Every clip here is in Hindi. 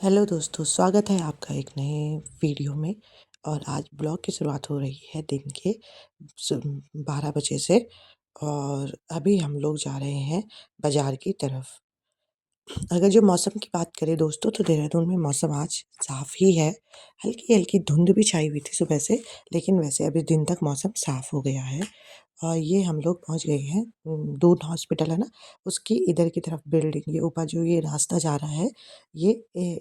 हेलो दोस्तों, स्वागत है आपका एक नए वीडियो में। और आज ब्लॉग की शुरुआत हो रही है दिन के 12 बजे से। और अभी हम लोग जा रहे हैं बाज़ार की तरफ। अगर जो मौसम की बात करें दोस्तों, तो देहरादून में मौसम आज साफ़ ही है। हल्की-हल्की धुंध भी छाई हुई थी सुबह से, लेकिन वैसे अभी दिन तक मौसम साफ़ हो गया है। और ये हम लोग पहुँच गए हैं दून हॉस्पिटल है ना, उसकी इधर की तरफ बिल्डिंग, ये ऊपर जो ये रास्ता जा रहा है, ये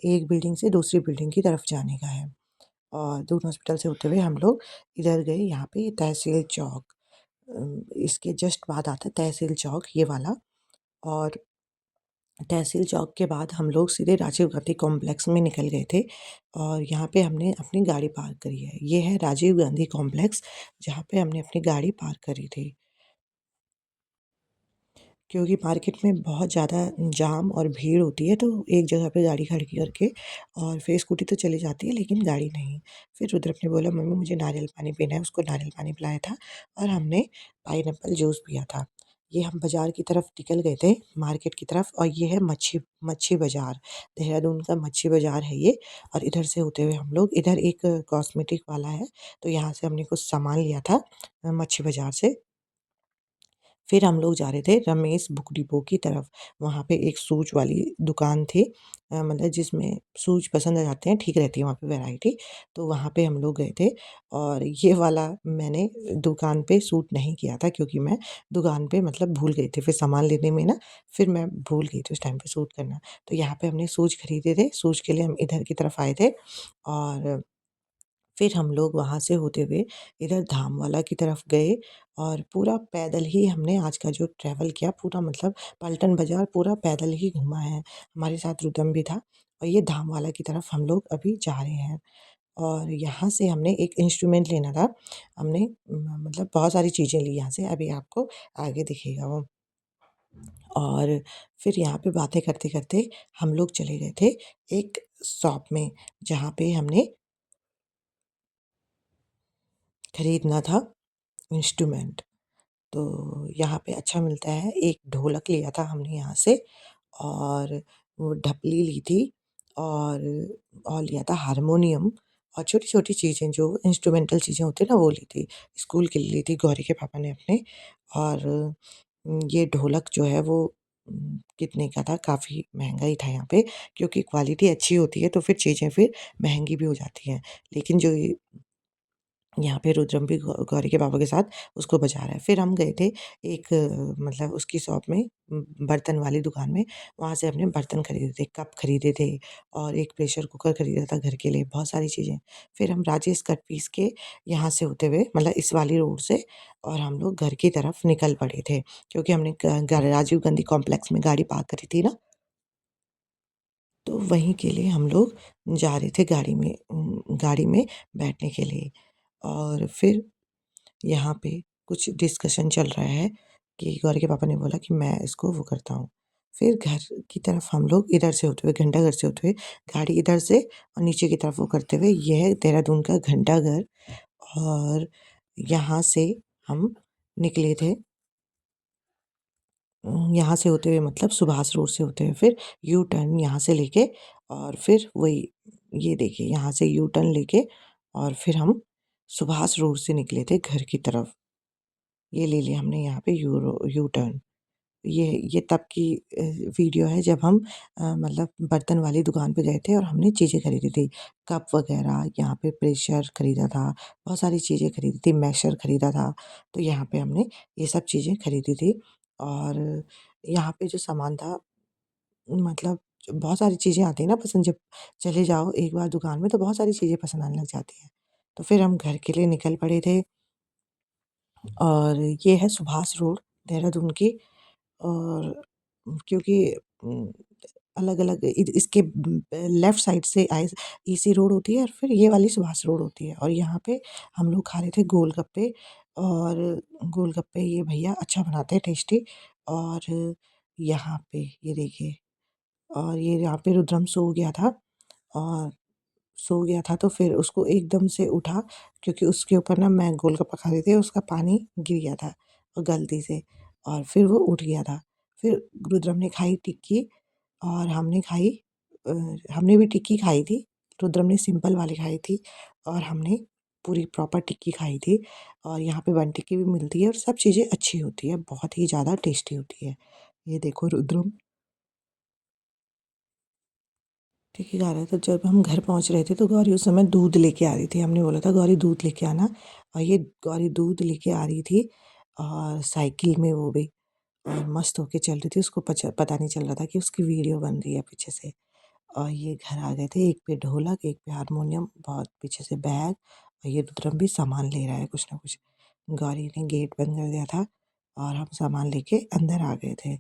एक बिल्डिंग से दूसरी बिल्डिंग की तरफ जाने का है। और दून हॉस्पिटल से होते हुए हम लोग इधर गए, यहाँ पे तहसील चौक, इसके जस्ट बाद आता है तहसील चौक ये वाला। और तहसील चौक के बाद हम लोग सीधे राजीव गांधी कॉम्प्लेक्स में निकल गए थे। और यहाँ पे हमने अपनी गाड़ी पार्क करी है। ये है राजीव गांधी कॉम्प्लेक्स, जहाँ पे हमने अपनी गाड़ी पार्क करी थी। क्योंकि मार्केट में बहुत ज़्यादा जाम और भीड़ होती है, तो एक जगह पे गाड़ी खड़ी करके और फिर स्कूटी तो चली जाती है, लेकिन गाड़ी नहीं। फिर रुद्र ने बोला, मम्मी मुझे नारियल पानी पीना है, उसको नारियल पानी पिलाया था और हमने पाइनएप्पल जूस पिया था। ये हम बाज़ार की तरफ निकल गए थे, मार्केट की तरफ। और ये है मच्छी मच्छी बाज़ार, देहरादून का मच्छी बाज़ार है ये। और इधर से होते हुए हम लोग इधर एक कॉस्मेटिक वाला है, तो यहाँ से हमने कुछ सामान लिया था मच्छी बाज़ार से। फिर हम लोग जा रहे थे रमेश बुक डिपो की तरफ। वहाँ पे एक शूज़ वाली दुकान थी, मतलब जिसमें शूज़ पसंद आ जाते हैं, ठीक रहती है वहाँ पे वैरायटी। तो वहाँ पे हम लोग गए थे। और ये वाला मैंने दुकान पे सूट नहीं किया था, क्योंकि मैं दुकान पे मतलब भूल गई थी। फिर सामान लेने में ना, फिर मैं भूल गई थी उस टाइम पे सूट करना। तो यहाँ पे हमने शूज़ खरीदे थे, शूज़ के लिए हम इधर की तरफ आए थे। और फिर हम लोग वहाँ से होते हुए इधर धामवाला की तरफ गए। और पूरा पैदल ही हमने आज का जो ट्रैवल किया, पूरा मतलब पलटन बाज़ार पूरा पैदल ही घूमा है। हमारे साथ रुदम भी था। और ये धामवाला की तरफ हम लोग अभी जा रहे हैं। और यहाँ से हमने एक इंस्ट्रूमेंट लेना था। हमने मतलब बहुत सारी चीज़ें ली यहाँ से, अभी आपको आगे दिखेगा वो। और फिर यहाँ पे बातें करते-करते हम लोग चले गए थे एक शॉप में, जहाँ पे हमने खरीदना था इंस्ट्रूमेंट। तो यहाँ पे अच्छा मिलता है। एक ढोलक लिया था हमने यहाँ से, और वो ढपली ली थी, और लिया था हारमोनियम, और छोटी-छोटी चीज़ें जो इंस्ट्रूमेंटल चीज़ें होती हैं ना, वो ली थी। स्कूल के लिए ली थी गौरी के पापा ने अपने। और ये ढोलक जो है वो कितने का था, काफ़ी महँगा ही था यहाँ पे, क्योंकि क्वालिटी अच्छी होती है तो फिर चीज़ें फिर महँगी भी हो जाती हैं। लेकिन जो ये यहाँ पे रुद्रम भी गौरी के पापा के साथ उसको बजा रहा है। फिर हम गए थे एक मतलब उसकी शॉप में, बर्तन वाली दुकान में। वहाँ से हमने बर्तन खरीदे थे, कप खरीदे थे, और एक प्रेशर कुकर खरीदा था घर के लिए, बहुत सारी चीज़ें। फिर हम राजेश कट पीस के यहाँ से होते हुए, मतलब इस वाली रोड से, और हम लोग घर की तरफ निकल पड़े थे, क्योंकि हमने राजीव गांधी कॉम्प्लेक्स में गाड़ी पार्क करी थी ना, तो वहीं के लिए हम लोग जा रहे थे गाड़ी में बैठने के लिए। और फिर यहाँ पे कुछ डिस्कशन चल रहा है कि गौरी के पापा ने बोला कि मैं इसको वो करता हूँ। फिर घर की तरफ हम लोग इधर से होते हुए, घंटाघर से होते हुए, गाड़ी इधर से और नीचे की तरफ वो करते हुए, ये है देहरादून का घंटाघर। और यहाँ से हम निकले थे, यहाँ से होते हुए मतलब सुभाष रोड से होते हुए, फिर यू टर्न यहाँ से लेके, और फिर वही ये देखिए यहाँ से यू टर्न लेके, और फिर हम सुभाष रोड से निकले थे घर की तरफ। ये ले लिया हमने यहाँ पे यू टर्न। ये तब की वीडियो है, जब हम मतलब बर्तन वाली दुकान पे गए थे और हमने चीज़ें खरीदी थी। कप वग़ैरह, यहाँ पे प्रेशर खरीदा था, बहुत सारी चीज़ें खरीदी थी, मैशर खरीदा था। तो यहाँ पे हमने ये सब चीज़ें खरीदी थी। और यहाँ पे जो सामान था, मतलब बहुत सारी चीज़ें आती हैं ना पसंद, जब चले जाओ एक बार दुकान में तो बहुत सारी चीज़ें पसंद आने लग जाती हैं। तो फिर हम घर के लिए निकल पड़े थे। और ये है सुभाष रोड, देहरादून की। और क्योंकि उम, अलग-अलग इसके लेफ्ट साइड से ईसी रोड होती है, और फिर ये वाली सुभाष रोड होती है। और यहाँ पे हम लोग खा रहे थे गोलगप्पे। और गोलगप्पे ये भैया अच्छा बनाते हैं, टेस्टी। और यहाँ पे ये देखिए, और ये यहाँ पे रुद्रम सो गया था। और सो गया था तो फिर उसको एकदम से उठा, क्योंकि उसके ऊपर ना मैं गोलगप्पा खा रही थी, उसका पानी गिर गया था गलती से, और फिर वो उठ गया था। फिर रुद्रम ने खाई टिक्की, और हमने खाई हमने भी टिक्की खाई थी, रुद्रम ने सिंपल वाली खाई थी और हमने पूरी प्रॉपर टिक्की खाई थी। और यहाँ पे बन टिक्की भी मिलती है और सब चीज़ें अच्छी होती है, बहुत ही ज़्यादा टेस्टी होती है। ये देखो रुद्रम टिक्की खा रहा था। जब हम घर पहुँच रहे थे तो गौरी उस समय दूध लेके आ रही थी। हमने बोला था गौरी दूध लेके आना, और ये गौरी दूध लेके आ रही थी और साइकिल में वो भी, और मस्त होके चल रही थी। उसको पता नहीं चल रहा था कि उसकी वीडियो बन रही है पीछे से। और ये घर आ गए थे, एक पे ढोलक, एक पे हारमोनियम, बहुत पीछे से बैग, और ये रुद्रम भी सामान ले रहा है कुछ ना कुछ। गौरी ने गेट बंद कर दिया था और हम सामान लेके अंदर आ गए थे।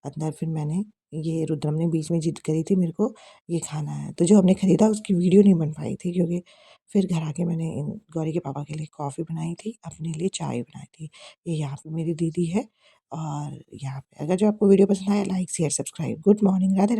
अंदर फिर मैंने, ये रुद्रम ने बीच में जिद करी थी मेरे को ये खाना है, तो जो हमने खरीदा उसकी वीडियो नहीं बन पाई थी, क्योंकि फिर घर आके मैंने गौरी के पापा के लिए कॉफ़ी बनाई थी, अपने लिए चाय बनाई थी। ये यहाँ पे मेरी दीदी है। और यहाँ पे अगर जो आपको वीडियो पसंद आया, like share subscribe. Good morning, Radhe Radhe.